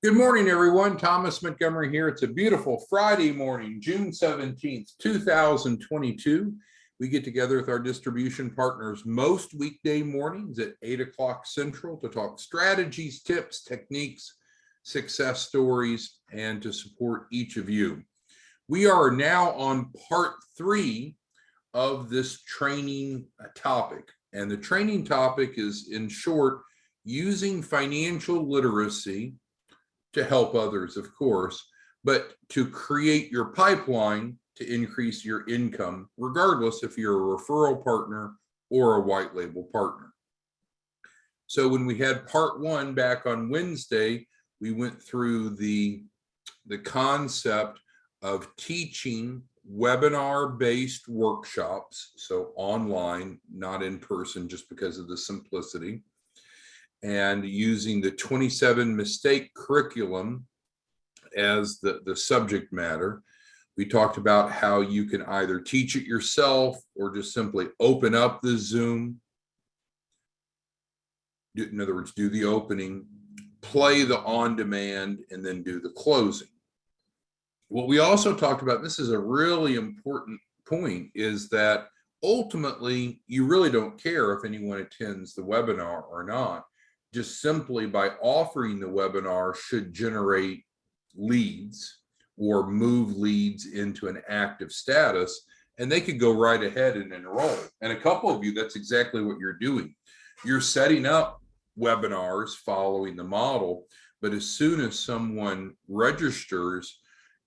Good morning, everyone. Thomas Montgomery here. It's a beautiful Friday morning, June 17th, 2022. We get together with our distribution partners most weekday mornings at 8 o'clock Central to talk strategies, tips, techniques, success stories, and to support each of you. We are now on part 3 of this training topic. And the training topic is, in short, using financial literacy to help others, of course, but to create your pipeline to increase your income, regardless if you're a referral partner or a white label partner. So when we had part 1 back on Wednesday, we went through the concept of teaching webinar-based workshops, so online, not in person, just because of the simplicity, and using the 27 mistake curriculum as the subject matter. We talked about how you can either teach it yourself or just simply open up the Zoom. In other words, do the opening, play the on-demand, and then do the closing. What we also talked about, this is a really important point, is that ultimately you really don't care if anyone attends the webinar or not. Just simply by offering the webinar should generate leads or move leads into an active status, and they could go right ahead and enroll. And a couple of you, that's exactly what you're doing. You're setting up webinars following the model, but as soon as someone registers,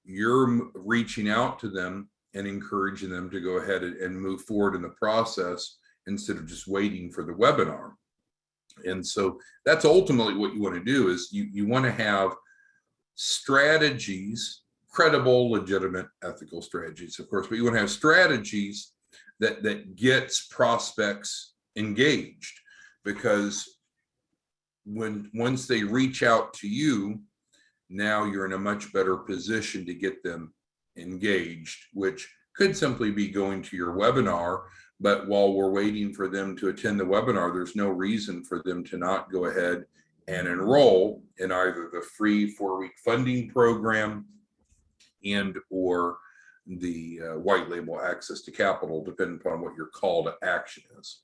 you're reaching out to them and encouraging them to go ahead and move forward in the process instead of just waiting for the webinar. And so that's ultimately what you want to do, is you want to have strategies, credible, legitimate, ethical strategies, of course, but you want to have strategies that gets prospects engaged, because once they reach out to you, now you're in a much better position to get them engaged, which could simply be going to your webinar. But while we're waiting for them to attend the webinar, there's no reason for them to not go ahead and enroll in either the free 4-week funding program and or the white label access to capital, depending upon what your call to action is.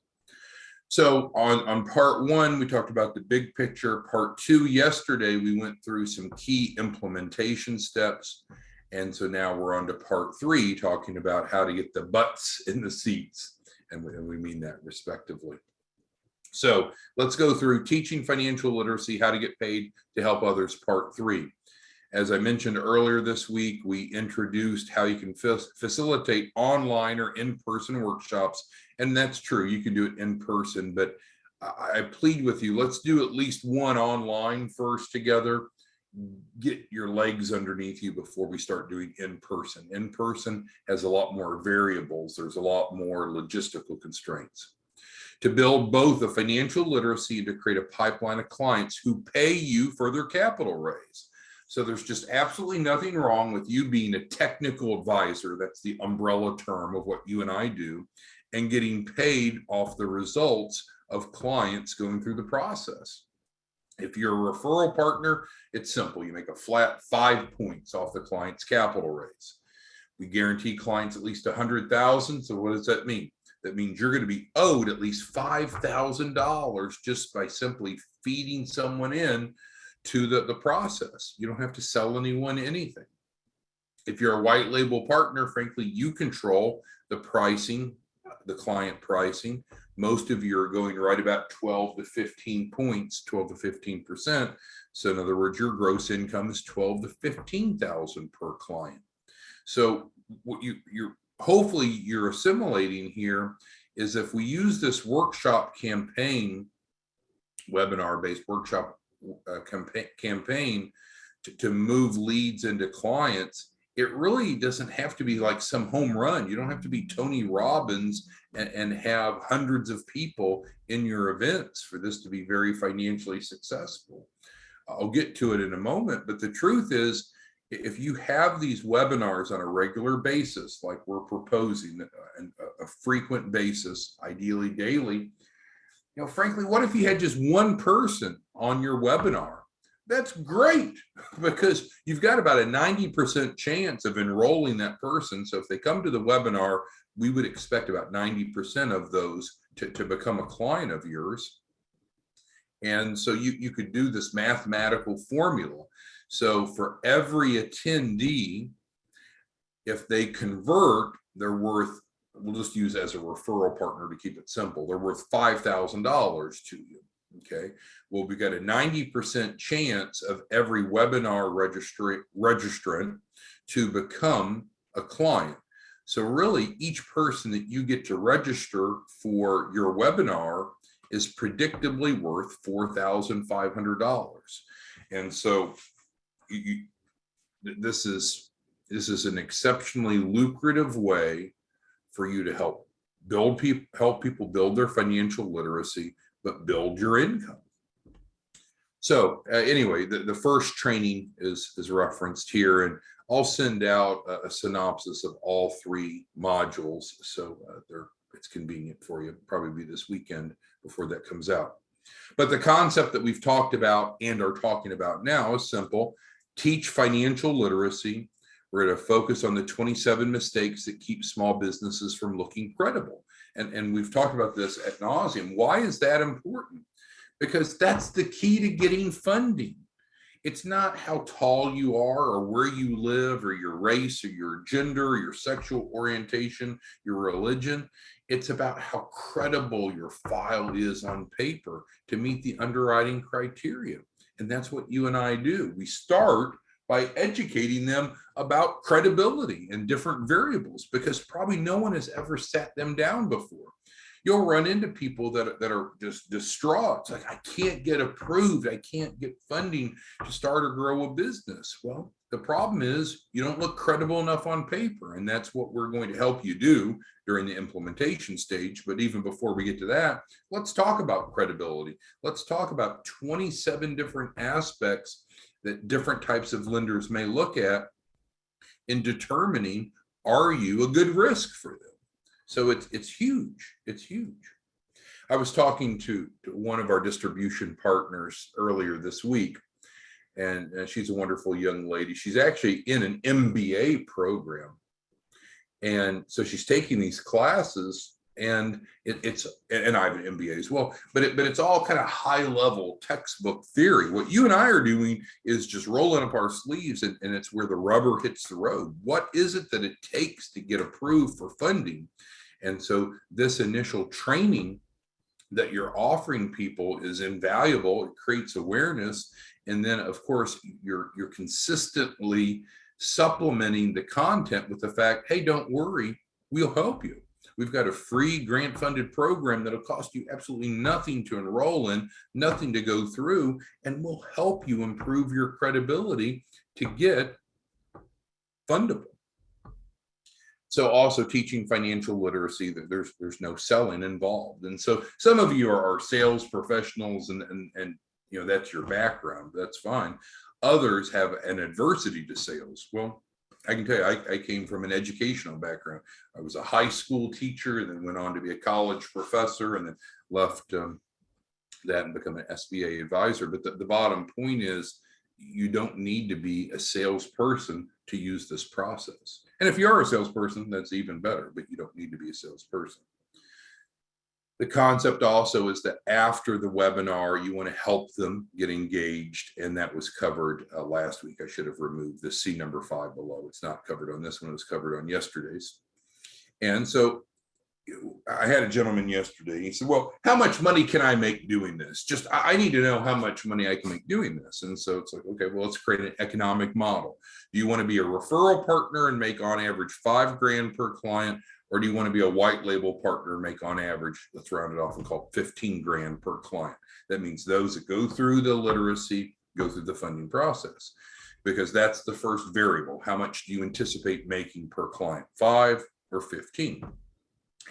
So on part 1, we talked about the big picture. Part 2, yesterday, we went through some key implementation steps. And so now we're on to part 3, talking about how to get the butts in the seats. And we mean that respectively. So let's go through teaching financial literacy, how to get paid to help others, part 3. As I mentioned earlier this week, we introduced how you can facilitate online or in-person workshops. And that's true, you can do it in person, but I plead with you, let's do at least one online first together. Get your legs underneath you before we start doing in person. In person has a lot more variables. There's a lot more logistical constraints. To build both a financial literacy and to create a pipeline of clients who pay you for their capital raise. So there's just absolutely nothing wrong with you being a technical advisor. That's the umbrella term of what you and I do, and getting paid off the results of clients going through the process. If you're a referral partner, it's simple. You make a flat 5 points off the client's capital raise. We guarantee clients at least $100,000. So what does that mean? That means you're going to be owed at least $5,000 just by simply feeding someone in to the process. You don't have to sell anyone anything. If you're a white label partner, frankly, you control the pricing, the client pricing. Most of you are going right about 12 to 15 points, 12 to 15%. So in other words, your gross income is 12 to 15,000 per client. So what you're hopefully you're assimilating here is, if we use this workshop campaign, webinar-based workshop campaign to move leads into clients, it really doesn't have to be like some home run. You don't have to be Tony Robbins and have hundreds of people in your events for this to be very financially successful. I'll get to it in a moment, but the truth is, if you have these webinars on a regular basis, like we're proposing, a frequent basis, ideally daily, frankly, what if you had just one person on your webinar That's great, because you've got about a 90% chance of enrolling that person. So if they come to the webinar, we would expect about 90% of those to become a client of yours. And so you could do this mathematical formula. So for every attendee, if they convert, they're worth, we'll just use as a referral partner to keep it simple, they're worth $5,000 to you. Okay, well, we got a 90% chance of every webinar registrant to become a client. So really, each person that you get to register for your webinar is predictably worth $4,500. And so this is an exceptionally lucrative way for you to help people build their financial literacy, but build your income. So anyway, the first training is referenced here, and I'll send out a synopsis of all 3 modules. So it's convenient for you. Probably be this weekend before that comes out. But the concept that we've talked about and are talking about now is simple. Teach financial literacy. We're going to focus on the 27 mistakes that keep small businesses from looking credible. And we've talked about this ad nauseum. Why is that important? Because that's the key to getting funding. It's not how tall you are or where you live or your race or your gender or your sexual orientation, your religion. It's about how credible your file is on paper to meet the underwriting criteria. And that's what you and I do. We start by educating them about credibility and different variables, because probably no one has ever sat them down before. You'll run into people that are just distraught. It's like, I can't get approved. I can't get funding to start or grow a business. Well, the problem is you don't look credible enough on paper. And that's what we're going to help you do during the implementation stage. But even before we get to that, let's talk about credibility. Let's talk about 27 different aspects that different types of lenders may look at in determining, are you a good risk for them? So it's huge. It's huge. I was talking to one of our distribution partners earlier this week, and she's a wonderful young lady. She's actually in an MBA program. And so she's taking these classes, and and I have an MBA as well, but it's all kind of high level textbook theory. What you and I are doing is just rolling up our sleeves, and it's where the rubber hits the road. What is it that it takes to get approved for funding? And so this initial training that you're offering people is invaluable. It creates awareness. And then of course you're consistently supplementing the content with the fact, hey, don't worry, we'll help you. We've got a free grant funded program that'll cost you absolutely nothing to enroll in, nothing to go through, and we'll help you improve your credibility to get fundable. So also teaching financial literacy, that there's no selling involved. And so some of you are sales professionals, and you know, that's your background. That's fine. Others have an adversity to sales. Well, I can tell you, I came from an educational background. I was a high school teacher, and then went on to be a college professor, and then left that and become an SBA advisor. But the bottom point is, you don't need to be a salesperson to use this process. And if you are a salesperson, that's even better, but you don't need to be a salesperson. The concept also is that after the webinar, you want to help them get engaged. And that was covered last week. I should have removed the C number 5 below. It's not covered on this one. It was covered on yesterday's. And so I had a gentleman yesterday. He said, well, how much money can I make doing this? Just, I need to know how much money I can make doing this. And so it's like, okay, well, let's create an economic model. Do you want to be a referral partner and make on average $5 grand per client? Or do you want to be a white label partner and make on average, let's round it off and call it 15 grand per client? That means those that go through the literacy, go through the funding process, because that's the first variable. How much do you anticipate making per client, 5 or 15?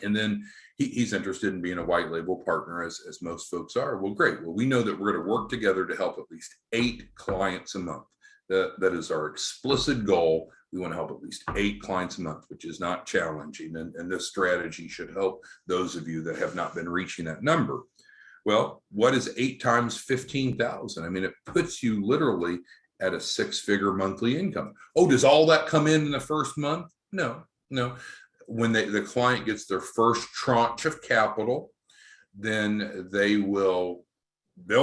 And then he's interested in being a white label partner, as most folks are. Well, great. Well, we know that we're going to work together to help at least 8 clients a month. That is our explicit goal. We want to help at least 8 clients a month, which is not challenging. And this strategy should help those of you that have not been reaching that number. Well, what is 8 times 15,000? I mean, it puts you literally at a 6-figure monthly income. Oh, does all that come in the first month? No, no. When the client gets their first tranche of capital, then they'll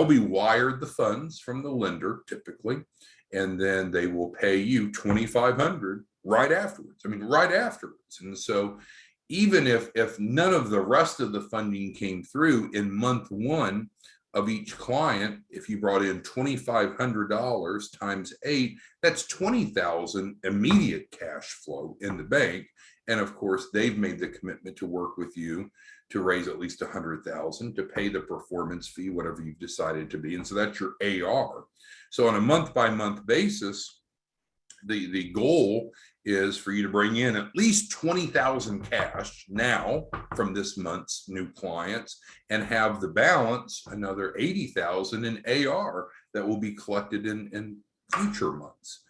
be wired the funds from the lender typically, and then they will pay you 2,500 right afterwards. I mean, right afterwards. And so even if none of the rest of the funding came through in month one of each client, if you brought in $2,500 times 8, that's 20,000 immediate cash flow in the bank. And of course, they've made the commitment to work with you to raise at least 100,000 to pay the performance fee, whatever you've decided to be. And so that's your AR. So on a month-by-month basis, the goal is for you to bring in at least 20,000 cash now from this month's new clients, and have the balance, another 80,000 in AR that will be collected in future months.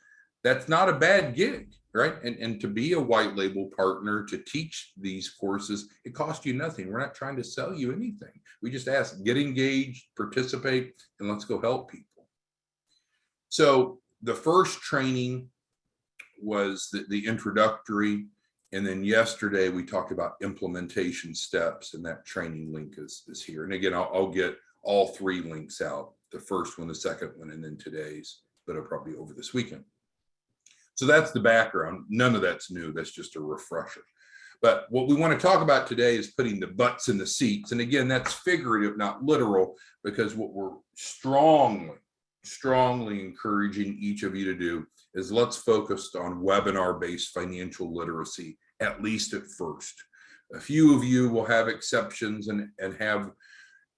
That's not a bad gig, right? And to be a white label partner to teach these courses, it costs you nothing. We're not trying to sell you anything. We just ask, get engaged, participate, and let's go help people. So the first training was the introductory, and then yesterday we talked about implementation steps, and that training link is here. And again, I'll get all 3 links out, the first one, the second one, and then today's, but it'll probably be over this weekend. So that's the background. None of that's new. That's just a refresher. But what we want to talk about today is putting the butts in the seats. And again, that's figurative, not literal, because what we're strongly encouraging each of you to do is let's focus on webinar-based financial literacy, at least at first. A few of you will have exceptions and have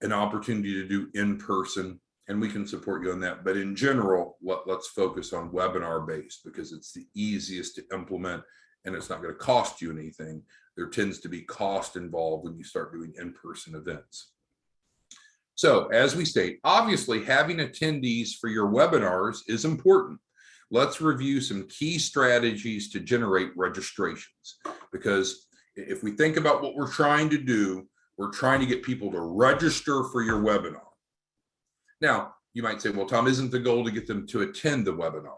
an opportunity to do in-person, and we can support you on that. But in general, let's focus on webinar-based, because it's the easiest to implement and it's not going to cost you anything. There tends to be cost involved when you start doing in-person events. So as we state, obviously having attendees for your webinars is important. Let's review some key strategies to generate registrations, because if we think about what we're trying to do, we're trying to get people to register for your webinar. Now, you might say, well, Tom, isn't the goal to get them to attend the webinar?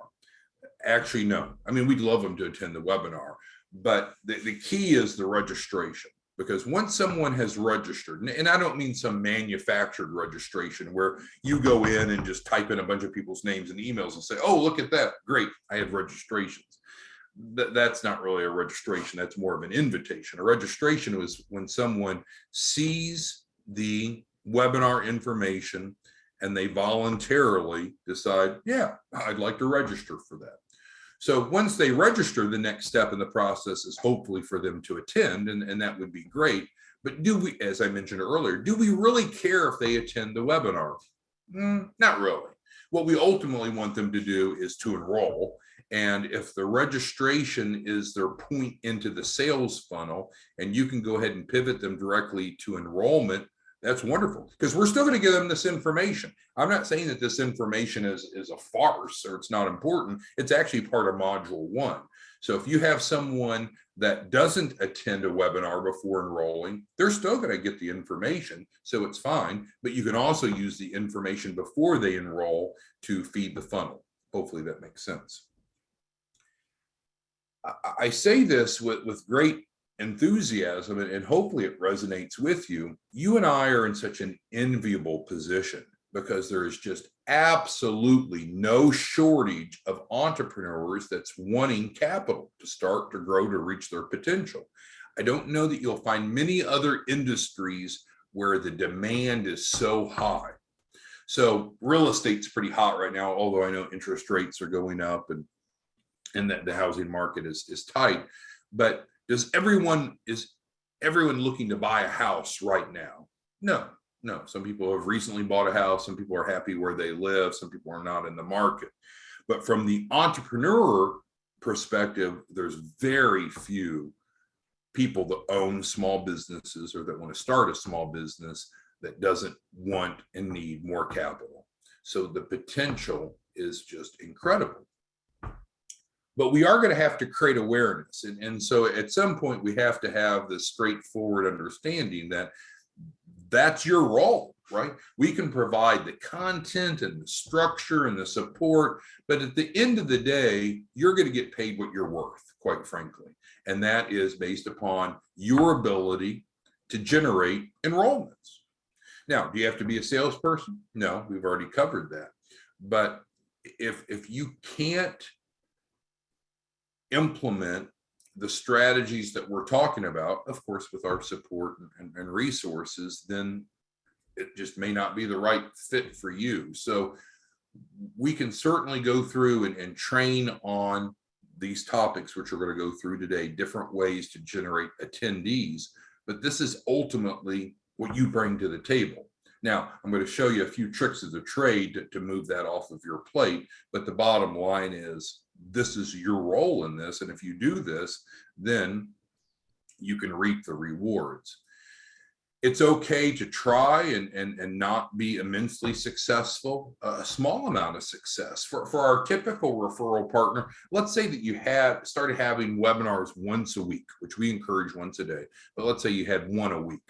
Actually, no. I mean, we'd love them to attend the webinar, but the key is the registration. Because once someone has registered, and I don't mean some manufactured registration where you go in and just type in a bunch of people's names and emails and say, oh, look at that, great, I have registrations. That's not really a registration, that's more of an invitation. A registration is when someone sees the webinar information and they voluntarily decide, yeah, I'd like to register for that. So once they register, the next step in the process is hopefully for them to attend, and that would be great. But do we, as I mentioned earlier, do we really care if they attend the webinar? Not really. What we ultimately want them to do is to enroll. And if the registration is their point into the sales funnel, and you can go ahead and pivot them directly to enrollment, that's wonderful, because we're still going to give them this information. I'm not saying that this information is a farce or it's not important. It's actually part of module 1. So if you have someone that doesn't attend a webinar before enrolling, they're still going to get the information, so it's fine. But you can also use the information before they enroll to feed the funnel. Hopefully that makes sense. I say this with great enthusiasm, and hopefully it resonates with you. You and I are in such an enviable position because there is just absolutely no shortage of entrepreneurs that's wanting capital to start, to grow, to reach their potential. I don't know that you'll find many other industries where the demand is so high. So real estate's pretty hot right now, although I know interest rates are going up and that the housing market is tight. But is everyone looking to buy a house right now? No. Some people have recently bought a house. Some people are happy where they live. Some people are not in the market. But from the entrepreneur perspective, there's very few people that own small businesses or that want to start a small business that doesn't want and need more capital. So the potential is just incredible. But we are going to have to create awareness. And so at some point, we have to have this straightforward understanding that that's your role. right? We can provide the content and the structure and the support, but at the end of the day, you're going to get paid what you're worth, quite frankly. And that is based upon your ability to generate enrollments. Now, do you have to be a salesperson? No, we've already covered that. But if you can't implement the strategies that we're talking about, of course, with our support and resources, then it just may not be the right fit for you. So we can certainly go through and train on these topics, which we're going to go through today, different ways to generate attendees. But this is ultimately what you bring to the table. Now, I'm going to show you a few tricks of the trade to move that off of your plate. But the bottom line is, this is your role in this. And if you do this, then you can reap the rewards. It's okay to try and not be immensely successful, a small amount of success. For our typical referral partner, let's say that you had started having webinars once a week, which we encourage once a day, but let's say you had one a week,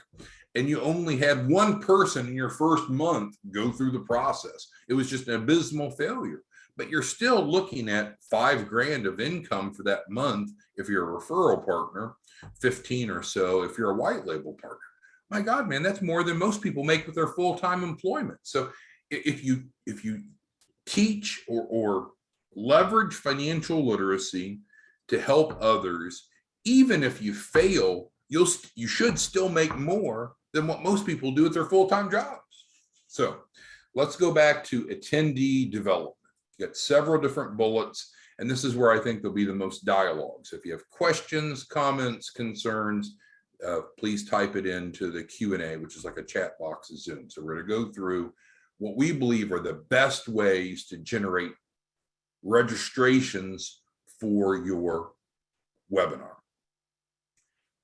and you only had one person in your first month go through the process. It was just an abysmal failure, but you're still looking at $5,000 of income for that month if you're a referral partner, 15 or so if you're a white label partner. My God, man, that's more than most people make with their full-time employment. So if you teach or leverage financial literacy to help others, even if you fail, you should still make more than what most people do at their full-time jobs. So let's go back to attendee development. You got several different bullets, and this is where I think there'll be the most dialogue. So if you have questions, comments, concerns, please type it into the Q&A, which is like a chat box of Zoom. So we're going to go through what we believe are the best ways to generate registrations for your webinar.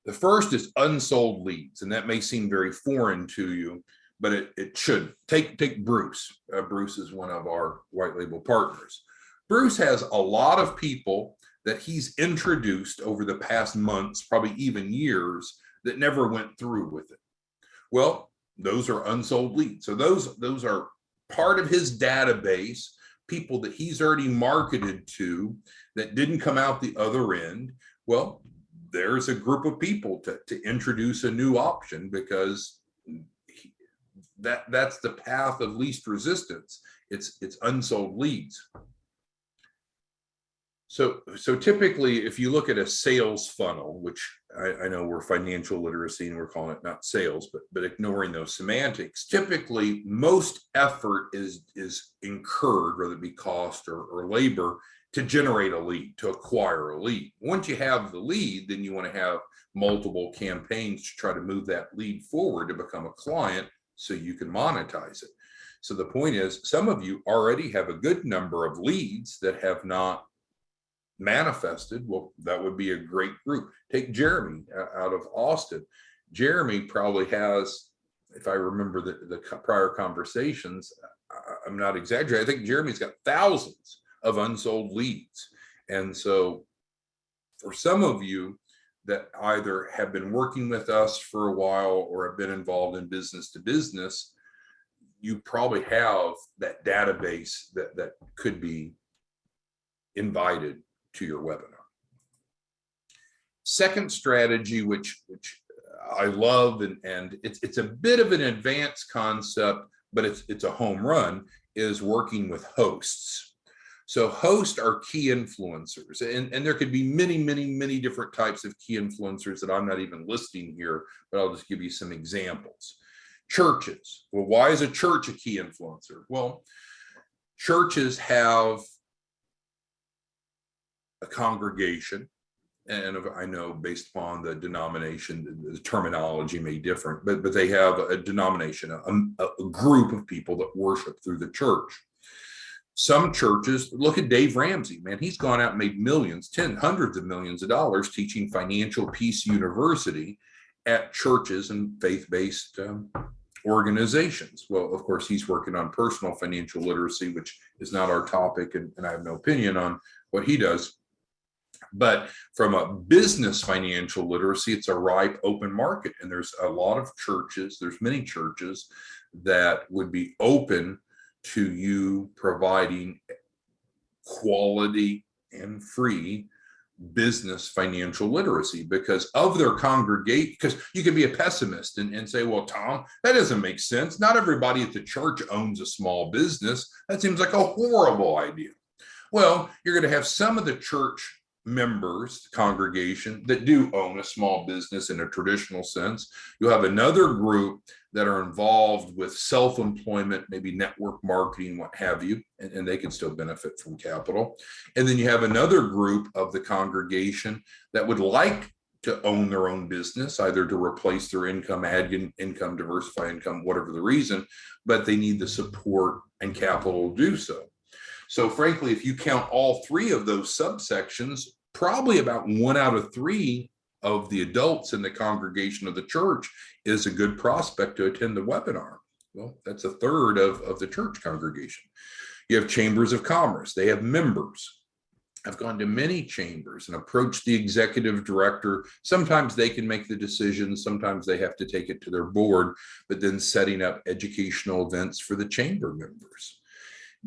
The first is unsold leads, and that may seem very foreign to you, but it should. Take Bruce. Bruce is one of our white label partners. Bruce has a lot of people that he's introduced over the past months, probably even years, that never went through with it. Well, those are unsold leads. So those are part of his database, people that he's already marketed to that didn't come out the other end. Well, there's a group of people to introduce a new option, because that's the path of least resistance. It's unsold leads. So typically, if you look at a sales funnel, which I know we're financial literacy and we're calling it not sales, but ignoring those semantics, typically most effort is incurred, whether it be cost or labor, to generate a lead, to acquire a lead. Once you have the lead, then you want to have multiple campaigns to try to move that lead forward to become a client so you can monetize it. So the point is, some of you already have a good number of leads that have not manifested. Well, that would be a great group. Take Jeremy out of Austin. Jeremy probably has, if I remember the prior conversations, I'm not exaggerating, I think Jeremy's got thousands of unsold leads. And so for some of you that either have been working with us for a while or have been involved in business to business, you probably have that database that could be invited to your webinar. Second strategy, which I love, and it's a bit of an advanced concept, but it's a home run, is working with hosts. So hosts are key influencers, and there could be many different types of key influencers that I'm not even listing here, but I'll just give you some examples. Churches. Well, why is a church a key influencer? Well, churches have a congregation, and I know based upon the denomination, the terminology may differ, but they have a denomination, a group of people that worship through the church. Some churches, look at Dave Ramsey, man, he's gone out and made millions, hundreds of millions of dollars teaching Financial Peace University at churches and faith-based organizations. Well, of course, he's working on personal financial literacy, which is not our topic, and I have no opinion on what he does. But from a business financial literacy, it's a ripe open market. And there's a lot of churches, there's many churches that would be open to you providing quality and free business financial literacy because of their congregation. Because you can be a pessimist and say, well, Tom, that doesn't make sense. Not everybody at the church owns a small business. That seems like a horrible idea. Well, you're going to have some of the church members, congregation, that do own a small business in a traditional sense. You'll have another group that are involved with self-employment, maybe network marketing, what have you, and they can still benefit from capital. And then you have another group of the congregation that would like to own their own business, either to replace their income, add income, diversify income, whatever the reason, but they need the support and capital to do so. So frankly, if you count all three of those subsections, probably about 1 out of 3 of the adults in the congregation of the church is a good prospect to attend the webinar. Well, that's a third of the church congregation. You have chambers of commerce. They have members. I've gone to many chambers and approached the executive director. Sometimes they can make the decision. Sometimes they have to take it to their board, but then setting up educational events for the chamber members.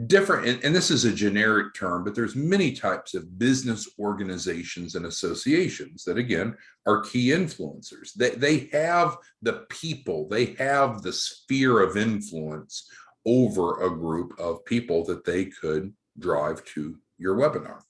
Different, and this is a generic term, but there's many types of business organizations and associations that, again, are key influencers. They have the people, they have the sphere of influence over a group of people that they could drive to your webinar.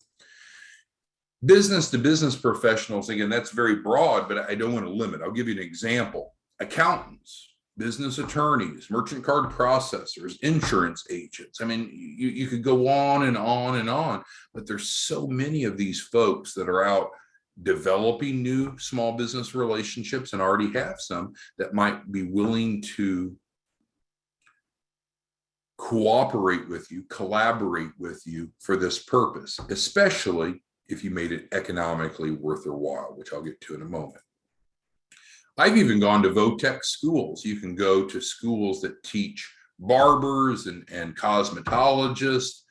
Business to business professionals, again, that's very broad, but I don't want to limit. I'll give you an example. Accountants, business attorneys, merchant card processors, insurance agents. I mean, you could go on and on and on, but there's so many of these folks that are out developing new small business relationships and already have some that might be willing to cooperate with you, collaborate with you for this purpose, especially if you made it economically worth their while, which I'll get to in a moment. I've even gone to Votech schools. You can go to schools that teach barbers and cosmetologists,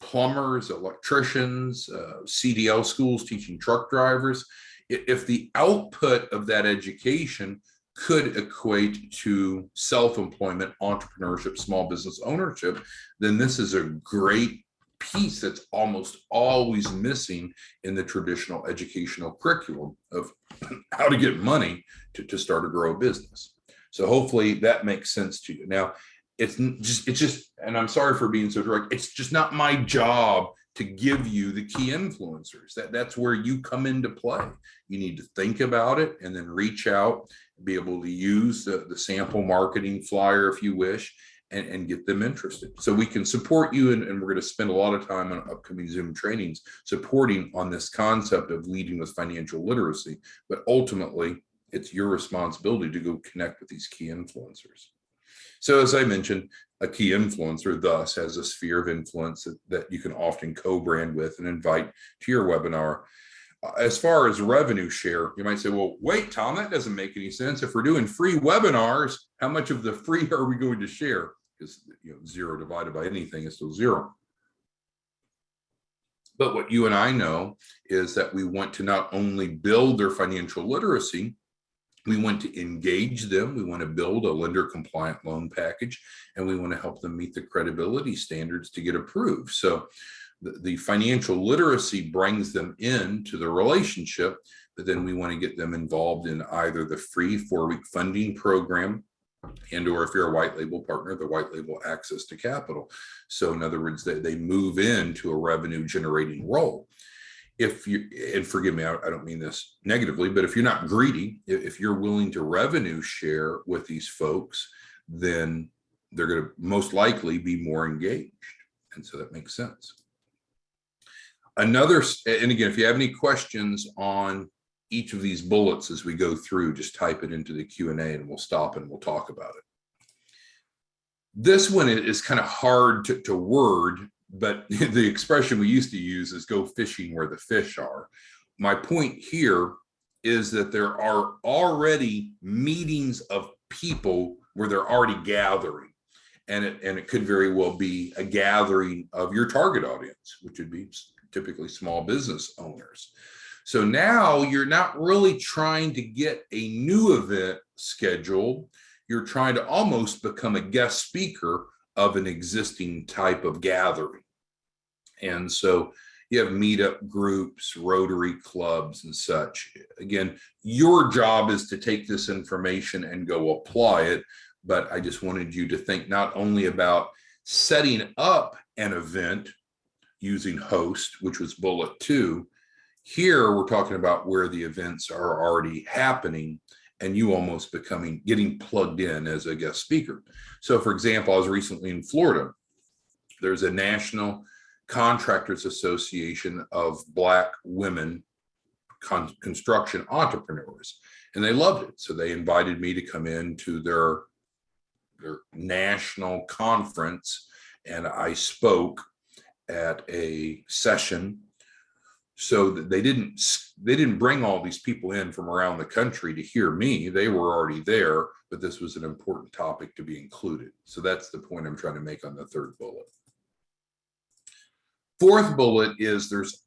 plumbers, electricians, CDL schools teaching truck drivers. If the output of that education could equate to self-employment, entrepreneurship, small business ownership, then this is a great piece that's almost always missing in the traditional educational curriculum of how to get money to start or grow a business. So hopefully that makes sense to you. Now, it's just, and I'm sorry for being so direct, it's just not my job to give you the key influencers. That's where you come into play. You need to think about it and then reach out, be able to use the sample marketing flyer if you wish, and get them interested. So we can support you, and we're going to spend a lot of time on upcoming Zoom trainings supporting on this concept of leading with financial literacy. But ultimately, it's your responsibility to go connect with these key influencers. So as I mentioned, a key influencer thus has a sphere of influence that you can often co-brand with and invite to your webinar. As far as revenue share, you might say, well, wait, Tom, that doesn't make any sense. If we're doing free webinars, how much of the free are we going to share? Because 0 divided by anything is still 0. But what you and I know is that we want to not only build their financial literacy, we want to engage them. We want to build a lender compliant loan package, and we want to help them meet the credibility standards to get approved. So the financial literacy brings them into the relationship, but then we want to get them involved in either the free 4-week funding program, and or if you're a white label partner, the white label access to capital. So in other words, they move into a revenue generating role. If you, and forgive me, I don't mean this negatively, but if you're not greedy, if you're willing to revenue share with these folks, then they're going to most likely be more engaged. And so that makes sense. Another, and again, if you have any questions on each of these bullets as we go through, just type it into the Q&A and we'll stop and we'll talk about it. This one is kind of hard to word, but the expression we used to use is go fishing where the fish are. My point here is that there are already meetings of people where they're already gathering. And it could very well be a gathering of your target audience, which would be typically small business owners. So now you're not really trying to get a new event scheduled. you're trying to almost become a guest speaker of an existing type of gathering. And so you have meetup groups, Rotary clubs, and such. Again, your job is to take this information and go apply it. But I just wanted you to think not only about setting up an event using host, which was bullet 2. Here we're talking about where the events are already happening and you almost getting plugged in as a guest speaker. So for example, I was recently in Florida. There's a National Contractors Association of Black women construction entrepreneurs, and they loved it. So they invited me to come into their national conference, and I spoke at a session. So that they didn't bring all these people in from around the country to hear me. They were already there, but this was an important topic to be included. So that's the point I'm trying to make on the third bullet. Fourth bullet is there's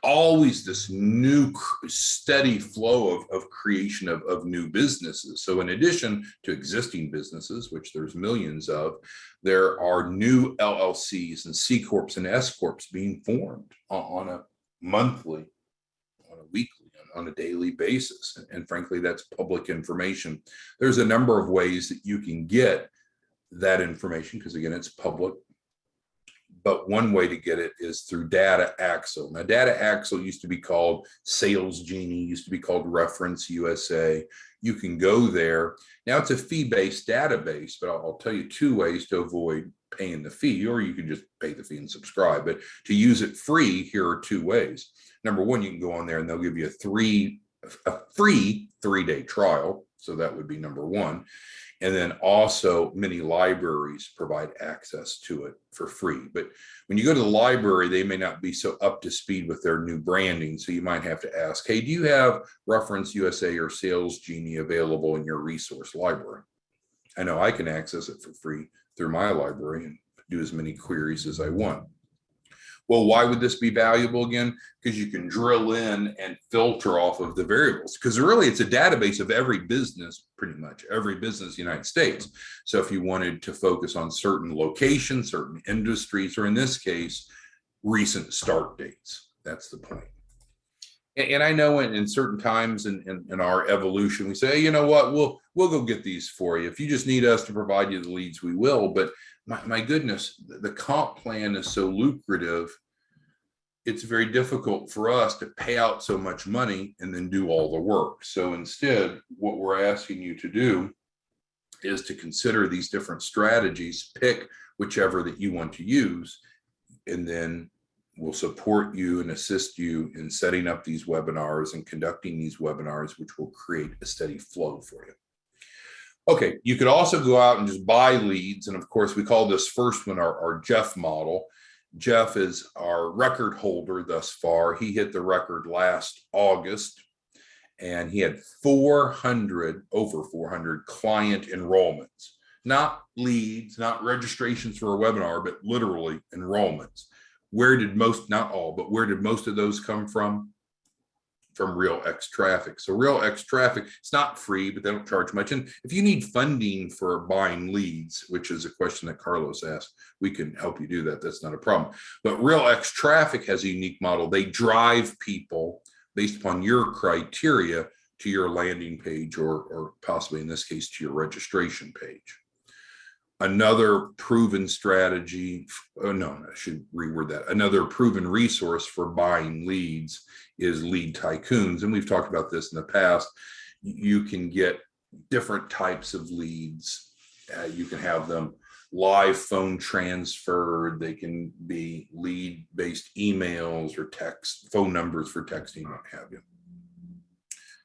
always this new steady flow of creation of new businesses. So in addition to existing businesses, which there's millions of, there are new LLCs and C Corps and S Corps being formed on a monthly, on a weekly, on a daily basis. And frankly, that's public information. There's a number of ways that you can get that information because again, it's public. But one way to get it is through Data Axle. Now, Data Axle used to be called Sales Genie, used to be called Reference USA. You can go there. Now it's a fee-based database, but I'll tell you 2 ways to avoid paying the fee, or you can just pay the fee and subscribe. But to use it free, here are 2 ways. Number 1, you can go on there and they'll give you a free 3-day trial. So that would be number 1. And then also many libraries provide access to it for free. But when you go to the library, they may not be so up to speed with their new branding. So you might have to ask, hey, do you have Reference USA or Sales Genie available in your resource library? I know I can access it for free through my library and do as many queries as I want. Well, why would this be valuable again? Because you can drill in and filter off of the variables. Because really, it's a database of every business, pretty much every business in the United States. So if you wanted to focus on certain locations, certain industries, or in this case, recent start dates, that's the point. And I know in certain times in our evolution, we say, hey, you know what, we'll go get these for you. If you just need us to provide you the leads, we will. But my goodness, the comp plan is so lucrative. It's very difficult for us to pay out so much money and then do all the work. So instead, what we're asking you to do is to consider these different strategies, pick whichever that you want to use, and then we'll support you and assist you in setting up these webinars and conducting these webinars, which will create a steady flow for you. Okay, you could also go out and just buy leads. And of course, we call this first one our Jeff model. Jeff is our record holder thus far. He hit the record last August, and he had over 400 client enrollments. Not leads, not registrations for a webinar, but literally enrollments. Where did most, not all, but where did most of those come from? From Real X Traffic. So Real X Traffic, it's not free, but they don't charge much. And if you need funding for buying leads, which is a question that Carlos asked, we can help you do that. That's not a problem. But Real X Traffic has a unique model. They drive people based upon your criteria to your landing page, or possibly in this case, to your registration page. Another proven strategy, oh no, I should reword that. Another proven resource for buying leads is Lead Tycoons. And we've talked about this in the past. You can get different types of leads. You can have them live phone transferred. They can be lead-based emails or text, phone numbers for texting, what have you.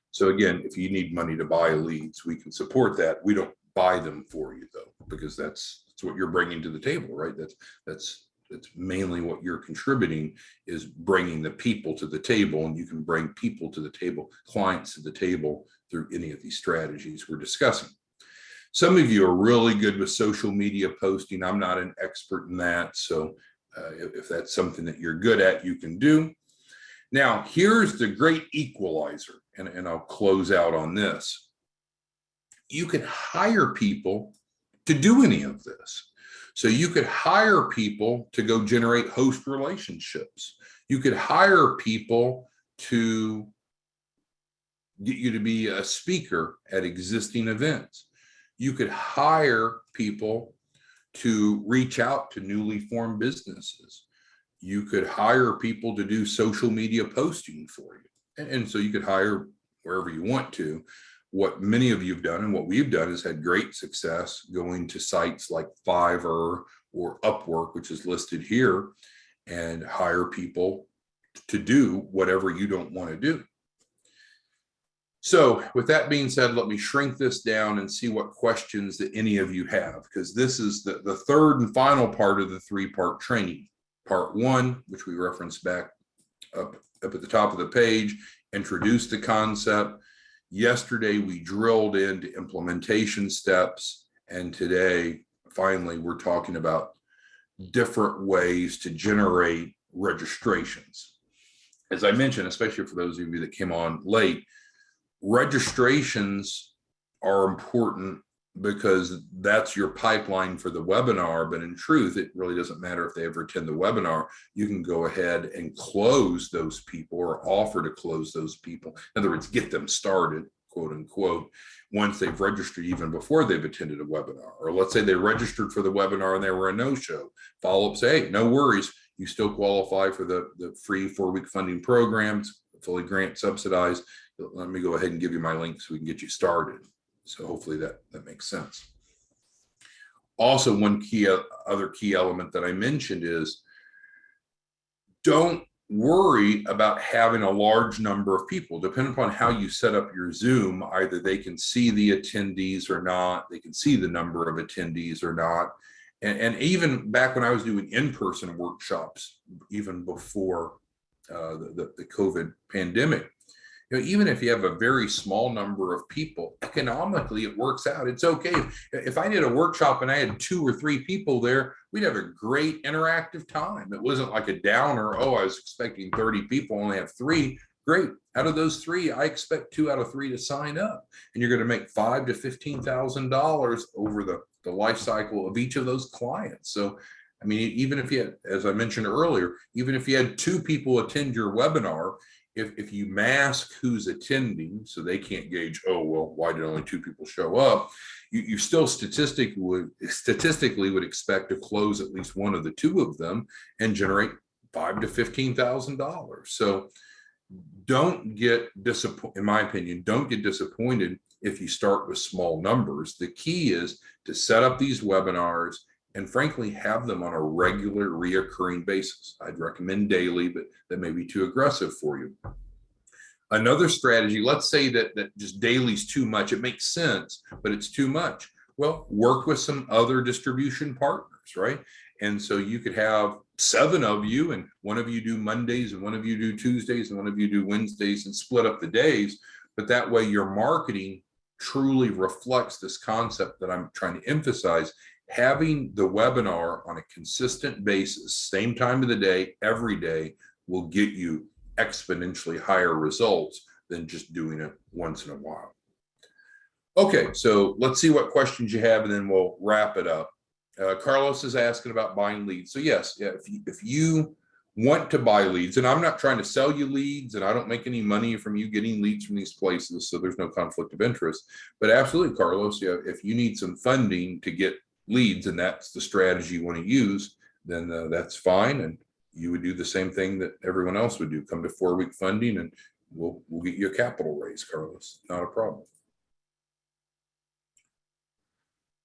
So again, if you need money to buy leads, we can support that. We don't buy them for you though, because that's what you're bringing to the table, right? That's mainly what you're contributing, is bringing the people to the table, and you can bring people to the table, clients to the table through any of these strategies we're discussing. Some of you are really good with social media posting. I'm not an expert in that. So if that's something that you're good at, you can do. Now, here's the great equalizer, and I'll close out on this. You could hire people to do any of this. So you could hire people to go generate host relationships. You could hire people to get you to be a speaker at existing events. You could hire people to reach out to newly formed businesses. You could hire people to do social media posting for you. And so you could hire wherever you want to. What many of you have done and what we've done is had great success going to sites like Fiverr or Upwork, which is listed here, and hire people to do whatever you don't want to do. So with that being said, let me shrink this down and see what questions that any of you have, because this is the third and final part of the three-part training. Part one, which we referenced back up at the top of the page, introduced the concept. Yesterday, we drilled into implementation steps. And today, finally, we're talking about different ways to generate registrations. As I mentioned, especially for those of you that came on late, registrations are important because that's your pipeline for the webinar. But in truth, it really doesn't matter if they ever attend the webinar. You can go ahead and close those people or offer to close those people. In other words, get them started, quote unquote, once they've registered, even before they've attended a webinar. Or let's say they registered for the webinar and they were a no-show. Follow up, say, hey, no worries. You still qualify for the free 4-week funding programs, fully grant subsidized. Let me go ahead and give you my link so we can get you started. So hopefully that makes sense. Also, one other key element that I mentioned is don't worry about having a large number of people. Depending upon how you set up your Zoom, either they can see the attendees or not, they can see the number of attendees or not. And even back when I was doing in-person workshops, even before the COVID pandemic, even if you have a very small number of people, economically it works out. It's okay. If I did a workshop and I had 2 or 3 people there, we'd have a great interactive time. It wasn't like a downer. Oh, I was expecting 30 people, only have 3. Great. Out of those 3, I expect 2 out of 3 to sign up, and you're going to make $5,000 to $15,000 over the life cycle of each of those clients. So, I mean, even if you had, as I mentioned earlier, even if you had 2 people attend your webinar, if you mask who's attending so they can't gauge, oh, well, why did only 2 people show up? You still statistically would expect to close at least one of the 2 of them and generate $5,000 to $15,000. So don't get disappointed, in my opinion, don't get disappointed if you start with small numbers. The key is to set up these webinars and frankly, have them on a regular, reoccurring basis. I'd recommend daily, but that may be too aggressive for you. Another strategy, let's say that just daily is too much. It makes sense, but it's too much. Well, work with some other distribution partners, right? And so you could have 7 of you, and one of you do Mondays, and one of you do Tuesdays, and one of you do Wednesdays, and split up the days. But that way your marketing truly reflects this concept that I'm trying to emphasize. Having the webinar on a consistent basis, same time of the day, every day, will get you exponentially higher results than just doing it once in a while. Okay, so let's see what questions you have, and then we'll wrap it up. Carlos is asking about buying leads. So yes, if you want to buy leads, and I'm not trying to sell you leads, and I don't make any money from you getting leads from these places, so there's no conflict of interest. But absolutely, Carlos, yeah, if you need some funding to get leads and that's the strategy you want to use, then that's fine, and you would do the same thing that everyone else would do. Come to 4-week funding and we'll get you a capital raise, Carlos. Not a problem.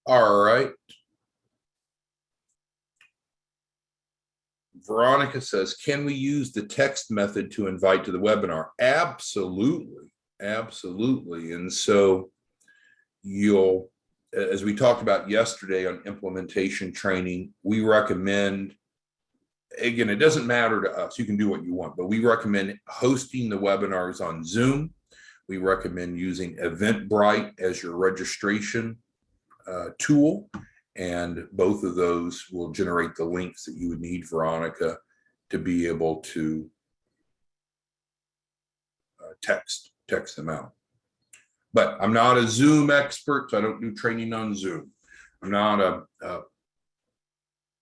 All right. Veronica says, can we use the text method to invite to the webinar? Absolutely. Absolutely. And so you'll, as we talked about yesterday on implementation training, we recommend, again, it doesn't matter to us, you can do what you want, but we recommend hosting the webinars on Zoom. We recommend using Eventbrite as your registration tool, and both of those will generate the links that you would need, Veronica, to be able to text them out. But I'm not a Zoom expert, so I don't do training on Zoom. I'm not a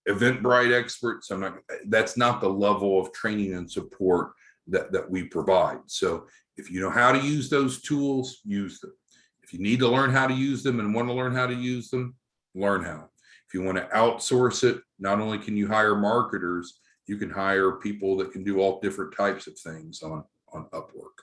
Eventbrite expert, so I'm not. That's not the level of training and support that we provide. So if you know how to use those tools, use them. If you need to learn how to use them and want to learn how to use them, learn how. If you want to outsource it, not only can you hire marketers, you can hire people that can do all different types of things on Upwork.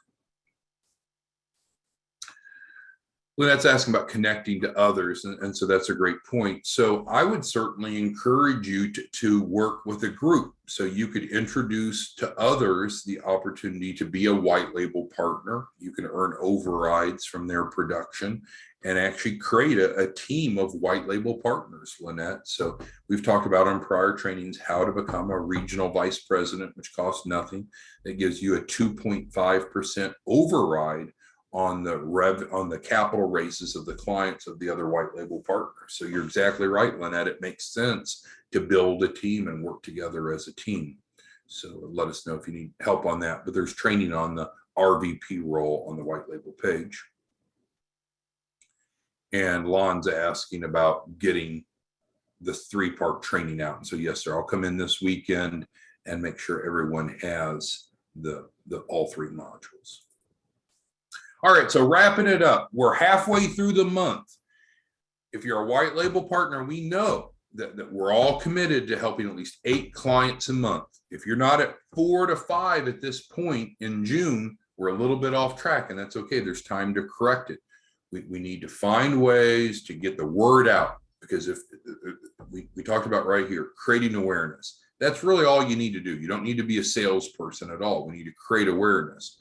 Well, that's asking about connecting to others. And so that's a great point. So I would certainly encourage you to work with a group. So you could introduce to others the opportunity to be a white label partner. You can earn overrides from their production and actually create a team of white label partners, Lynette. So we've talked about on prior trainings how to become a regional vice president, which costs nothing. That gives you a 2.5% override on the capital raises of the clients of the other white label partners. So you're exactly right, Lynette. It makes sense to build a team and work together as a team. So let us know if you need help on that. But there's training on the RVP role on the white label page. And Lon's asking about getting the 3-part training out. And so yes, sir, I'll come in this weekend and make sure everyone has the all 3 modules. All right, so wrapping it up, we're halfway through the month. If you're a white label partner, we know that we're all committed to helping at least 8 clients a month. If you're not at 4 to 5 at this point in June, we're a little bit off track, and that's okay. There's time to correct it. We need to find ways to get the word out, because if we talked about right here, creating awareness. That's really all you need to do. You don't need to be a salesperson at all. We need to create awareness.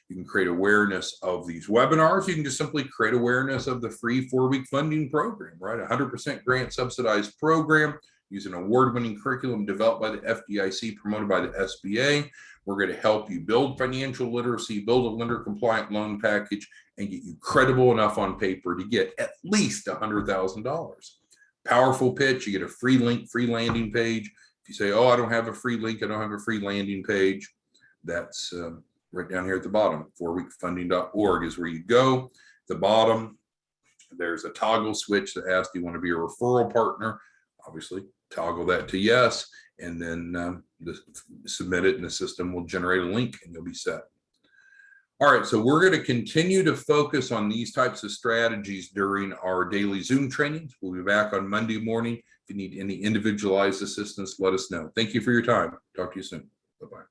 You can create awareness of these webinars. You can just simply create awareness of the free 4-week funding program, right? 100% grant subsidized program using an award-winning curriculum developed by the FDIC, promoted by the SBA. We're going to help you build financial literacy, build a lender-compliant loan package, and get you credible enough on paper to get at least $100,000. Powerful pitch. You get a free link, free landing page. If you say, oh, I don't have a free link, I don't have a free landing page, that's right down here at the bottom. 4weekfunding.org is where you go. At the bottom, there's a toggle switch that asks, do you want to be a referral partner? Obviously, toggle that to yes, and then submit it, and the system will generate a link, and you'll be set. All right, so we're going to continue to focus on these types of strategies during our daily Zoom trainings. We'll be back on Monday morning. If you need any individualized assistance, let us know. Thank you for your time. Talk to you soon. Bye-bye.